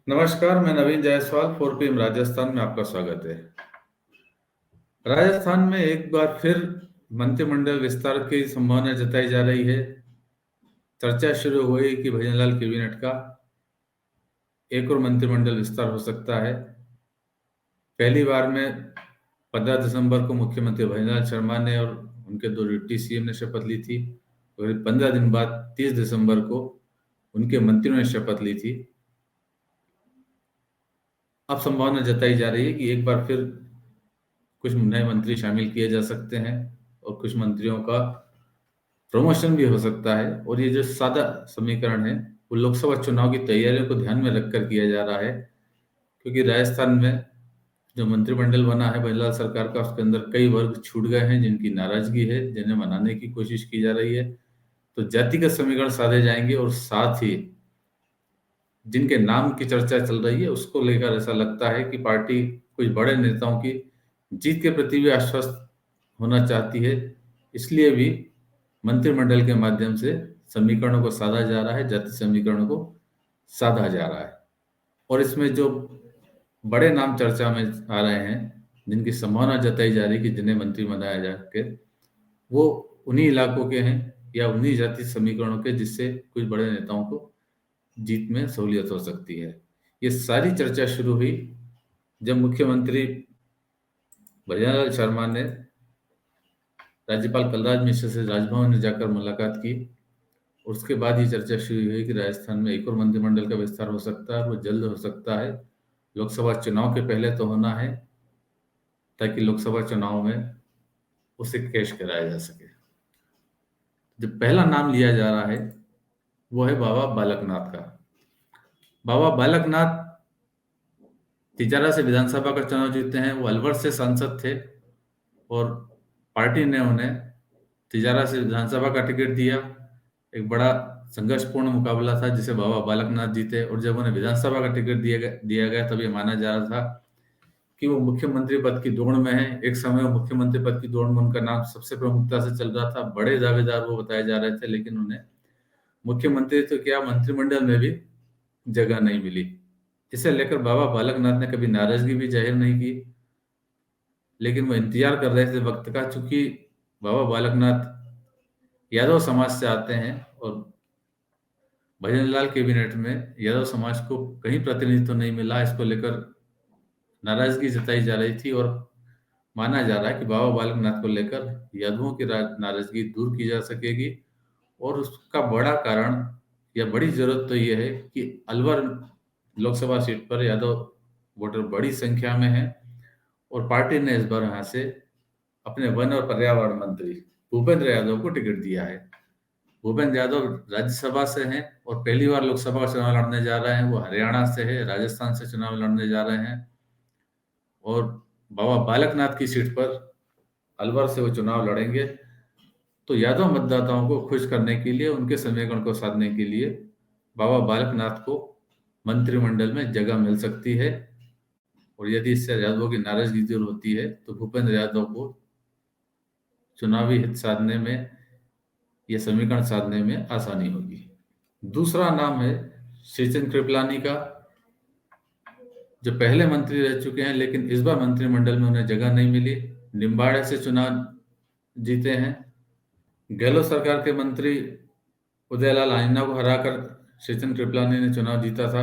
नमस्कार, मैं नवीन जायसवाल 4PM राजस्थान में आपका स्वागत है। राजस्थान में एक बार फिर मंत्रिमंडल विस्तार की संभावना जताई जा रही है। चर्चा शुरू हुई कि भजनलाल कैबिनेट का एक और मंत्रिमंडल विस्तार हो सकता है। पहली बार में 15 दिसंबर को मुख्यमंत्री भजनलाल शर्मा ने और उनके दो डिप्टी सीएम ने शपथ ली थी और 15 दिन बाद 30 दिसंबर को उनके मंत्रियों ने शपथ ली थी। अब संभावना जताई जा रही है कि एक बार फिर कुछ नए मंत्री शामिल किए जा सकते हैं और कुछ मंत्रियों का प्रमोशन भी हो सकता है। और ये जो सादा समीकरण है वो लोकसभा चुनाव की तैयारियों को ध्यान में रखकर किया जा रहा है, क्योंकि राजस्थान में जो मंत्रिमंडल बना है बंगलाल सरकार का, उसके अंदर कई वर्ग छूट गए हैं जिनकी नाराजगी है, जिन्हें मनाने की कोशिश की जा रही है। तो जातिगत समीकरण साधे जाएंगे और साथ ही जिनके नाम की चर्चा चल रही है उसको लेकर ऐसा लगता है कि पार्टी कुछ बड़े नेताओं की जीत के प्रति भी आश्वस्त होना चाहती है। इसलिए भी मंत्रिमंडल के माध्यम से समीकरणों को साधा जा रहा है, जाति समीकरणों को साधा जा रहा है। और इसमें जो बड़े नाम चर्चा में आ रहे हैं, जिनकी संभावना जताई जा रही है कि जिन्हें मंत्री बनाया जाके, वो उन्हीं इलाकों के हैं या उन्हीं जाति समीकरणों के जिससे कुछ बड़े नेताओं को जीत में सहूलियत हो सकती है। ये सारी चर्चा शुरू हुई जब मुख्यमंत्री भजनलाल शर्मा ने राज्यपाल कलराज मिश्र से राजभवन में जाकर मुलाकात की। उसके बाद ये चर्चा शुरू हुई कि राजस्थान में एक और मंत्रिमंडल का विस्तार हो सकता है, वो जल्द हो सकता है। लोकसभा चुनाव के पहले तो होना है, ताकि लोकसभा चुनाव में उसे पेश कराया जा सके। जो पहला नाम लिया जा रहा है वो है बाबा बालकनाथ का। बाबा बालकनाथ तिजारा से विधानसभा का चुनाव जीते हैं। वो अलवर से सांसद थे और पार्टी ने उन्हें तिजारा से विधानसभा का टिकट दिया। एक बड़ा संघर्षपूर्ण मुकाबला था जिसे बाबा बालकनाथ जीते, और जब उन्हें विधानसभा का टिकट दिया गया तब ये माना जा रहा था कि वो मुख्यमंत्री पद की दौड़ में है। एक समय वो मुख्यमंत्री पद की दौड़ में उनका नाम सबसे प्रमुखता से चल रहा था, बड़े दावेदार वो बताए जा रहे थे, लेकिन उन्हें मुख्यमंत्री तो क्या मंत्रिमंडल में भी जगह नहीं मिली। इसे लेकर बाबा बालकनाथ ने कभी नाराजगी भी जाहिर नहीं की, लेकिन वो इंतजार कर रहे थे वक्त का। चूंकि बाबा बालकनाथ यादव समाज से आते हैं और भजनलाल कैबिनेट में यादव समाज को कहीं प्रतिनिधित्व नहीं मिला, इसको लेकर नाराजगी जताई जा रही थी। और माना जा रहा है कि बाबा बालकनाथ को लेकर यादवों की नाराजगी दूर की जा सकेगी। और उसका बड़ा कारण या बड़ी जरूरत तो यह है कि अलवर लोकसभा सीट पर यादव वोटर बड़ी संख्या में है और पार्टी ने इस बार यहाँ से अपने वन और पर्यावरण मंत्री भूपेंद्र यादव को टिकट दिया है। भूपेंद्र यादव राज्यसभा से हैं और पहली बार लोकसभा का चुनाव लड़ने जा रहे हैं। वो हरियाणा से है, राजस्थान से चुनाव लड़ने जा रहे हैं और बाबा बालकनाथ की सीट पर अलवर से वो चुनाव लड़ेंगे। तो यादव मतदाताओं को खुश करने के लिए, उनके समीकरण को साधने के लिए बाबा बालकनाथ को मंत्रिमंडल में जगह मिल सकती है। और यदि इससे यादवों की नाराजगी दूर होती है तो भूपेंद्र यादव को चुनावी हित साधने में या समीकरण साधने में आसानी होगी। दूसरा नाम है सचिन कृपलानी का, जो पहले मंत्री रह चुके हैं लेकिन इस बार मंत्रिमंडल में उन्हें जगह नहीं मिली। निम्बाड़े से चुनाव जीते हैं। गहलोत सरकार के मंत्री उदयलाल आंजना को हराकर सचिन कृपलानी ने चुनाव जीता था,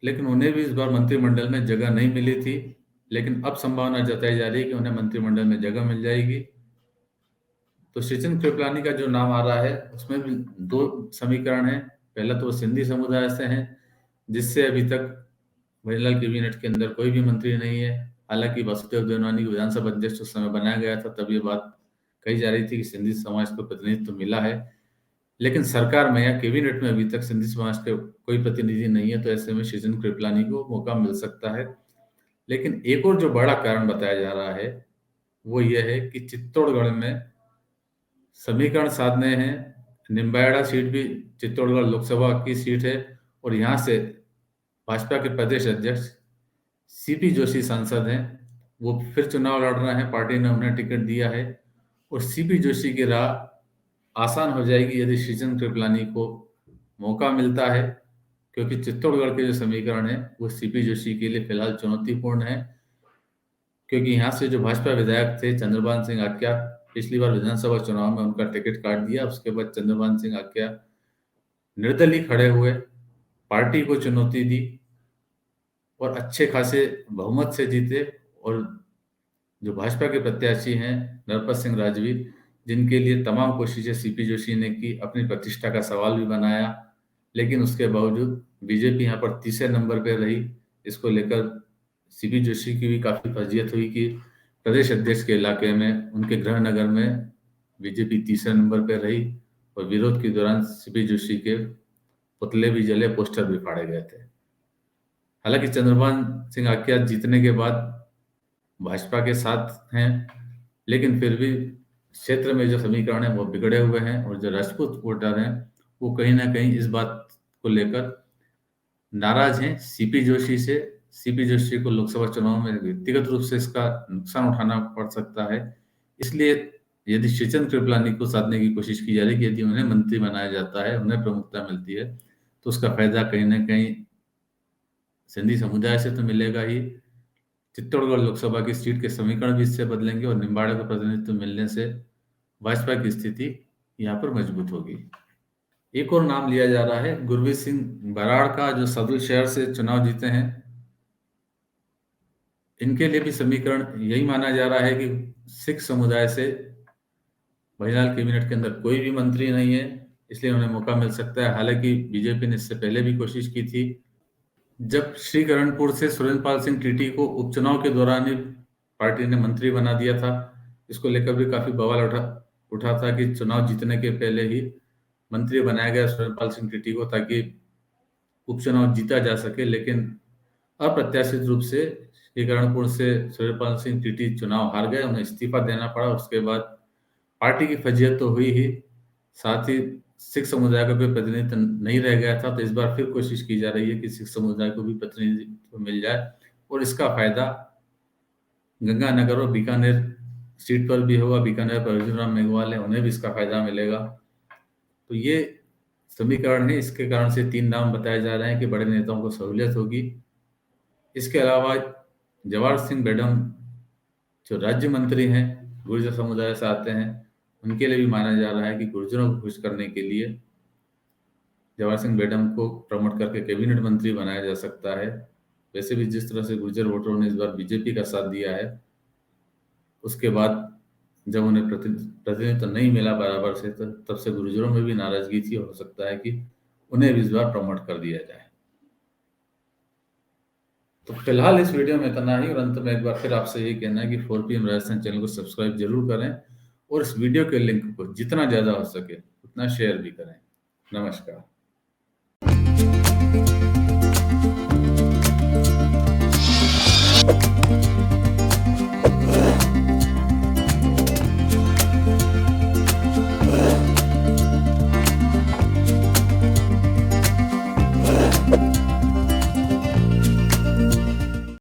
लेकिन उन्हें भी इस बार मंत्रिमंडल में जगह नहीं मिली थी। लेकिन अब संभावना जताई जा रही है कि उन्हें मंत्रिमंडल में जगह मिल जाएगी। तो सचिन कृपलानी का जो नाम आ रहा है उसमें भी दो समीकरण है। पहला तो वो सिंधी समुदाय से हैं, जिससे अभी तक भजनलाल कैबिनेट के अंदर कोई भी मंत्री नहीं है। हालांकि वासुदेव देवनानी को विधानसभा अध्यक्ष उस समय बनाया गया था, तब ये बात कही जा रही थी कि सिंधी समाज को प्रतिनिधित्व तो मिला है, लेकिन सरकार में या कैबिनेट में अभी तक सिंधी समाज के कोई प्रतिनिधि नहीं है। तो ऐसे में सचिन कृपलानी को मौका मिल सकता है। लेकिन एक और जो बड़ा कारण बताया जा रहा है वो ये है कि चित्तौड़गढ़ में समीकरण साधने हैं। निम्बाड़ा सीट भी चित्तौड़गढ़ लोकसभा की सीट है और यहाँ से भाजपा के प्रदेश अध्यक्ष सीपी जोशी सांसद हैं, वो फिर चुनाव लड़ रहे हैं। पार्टी ने उन्हें टिकट दिया है और सीपी जोशी की राह आसान हो जाएगी यदि सचिन कृपलानी को मौका मिलता है, क्योंकि चित्तौड़गढ़ के जो समीकरण है वो सीपी जोशी के लिए फिलहाल चुनौतीपूर्ण है, क्योंकि यहाँ से जो भाजपा विधायक थे चंद्रभान सिंह आक्या, पिछली बार विधानसभा चुनाव में उनका टिकट काट दिया। उसके बाद चंद्रभान सिंह आक्या निर्दलीय खड़े हुए, पार्टी को चुनौती दी और अच्छे खासे बहुमत से जीते। और जो भाजपा के प्रत्याशी हैं नरपत सिंह राजवी, जिनके लिए तमाम कोशिशें सीपी जोशी ने की, अपनी प्रतिष्ठा का सवाल भी बनाया, लेकिन उसके बावजूद बीजेपी यहाँ पर तीसरे नंबर पर रही। इसको लेकर सीपी जोशी की भी काफी फजीयत हुई कि प्रदेश अध्यक्ष के इलाके में, उनके गृह नगर में बीजेपी तीसरे नंबर पर रही और विरोध के दौरान सीपी जोशी के पुतले भी जले, पोस्टर भी फाड़े गए थे। हालांकि चंद्रभान सिंह आक्या जीतने के बाद भाजपा के साथ हैं, लेकिन फिर भी क्षेत्र में जो समीकरण है वो बिगड़े हुए हैं और जो राजपूत वोटर हैं वो कहीं ना कहीं इस बात को लेकर नाराज हैं सीपी जोशी से। सीपी जोशी को लोकसभा चुनाव में व्यक्तिगत रूप से इसका नुकसान उठाना पड़ सकता है। इसलिए यदि श्रीचंद कृपलानी को साधने की कोशिश की जा रही है कि यदि उन्हें मंत्री बनाया जाता है, उन्हें प्रमुखता मिलती है, तो उसका फायदा कहीं ना कहीं सिंधी समुदाय से तो मिलेगा ही। चित्तौड़गढ़ लोकसभा की सीट के समीकरण भी इससे बदलेंगे और निम्बाड़ा का प्रतिनिधित्व मिलने से भाजपा की स्थिति यहाँ पर मजबूत होगी। एक और नाम लिया जा रहा है गुरमीत सिंह बराड़ का, जो सदर शहर से चुनाव जीते हैं। इनके लिए भी समीकरण यही माना जा रहा है कि सिख समुदाय से बहरहाल कैबिनेट के अंदर कोई भी मंत्री नहीं है, इसलिए उन्हें मौका मिल सकता है। हालांकि बीजेपी ने इससे पहले भी कोशिश की थी, जब श्रीकरणपुर से सुरेंद्रपाल सिंह टीटी को उपचुनाव के दौरान ही पार्टी ने मंत्री बना दिया था। इसको लेकर भी काफी बवाल उठा था कि चुनाव जीतने के पहले ही मंत्री बनाया गया सुरेंद्रपाल सिंह टीटी को, ताकि उपचुनाव जीता जा सके। लेकिन अप्रत्याशित रूप से श्रीकरणपुर से सुरेंद्रपाल सिंह टीटी चुनाव हार गए, उन्हें इस्तीफा देना पड़ा। उसके बाद पार्टी की फजीयत तो हुई ही, साथ ही सिख समुदाय का भी प्रतिनिधित्व नहीं रह गया था। तो इस बार फिर कोशिश की जा रही है कि सिख समुदाय को भी प्रतिनिधित्व मिल जाए और इसका फायदा गंगानगर और बीकानेर सीट पर भी होगा। बीकानेर पर अर्जुन राम मेघवाल है, उन्हें भी इसका फायदा मिलेगा। तो ये समीकरण है, इसके कारण से 3 नाम बताए जा रहे हैं कि बड़े नेताओं को सहूलियत होगी। इसके अलावा जवाहर सिंह बेडम जो राज्य मंत्री हैं, गुर्जर समुदाय से आते हैं, उनके लिए भी माना जा रहा है कि गुर्जरों को खुश करने के लिए जवाहर सिंह बेडम को प्रमोट करके कैबिनेट मंत्री बनाया जा सकता है। वैसे भी जिस तरह से गुर्जर वोटरों ने इस बार बीजेपी का साथ दिया है, उसके बाद जब उन्हें प्रतिनिधित्व नहीं मिला बराबर से, तो तब से गुर्जरों में भी नाराजगी थी। हो सकता है कि उन्हें भी इस बार प्रमोट कर दिया जाए। तो फिलहाल इस वीडियो में इतना ही, और अंत में एक बार फिर आपसे यही कहना है कि 4PM राजस्थान चैनल को सब्सक्राइब जरूर करें और इस वीडियो के लिंक को जितना ज़्यादा हो सके उतना शेयर भी करें। नमस्कार।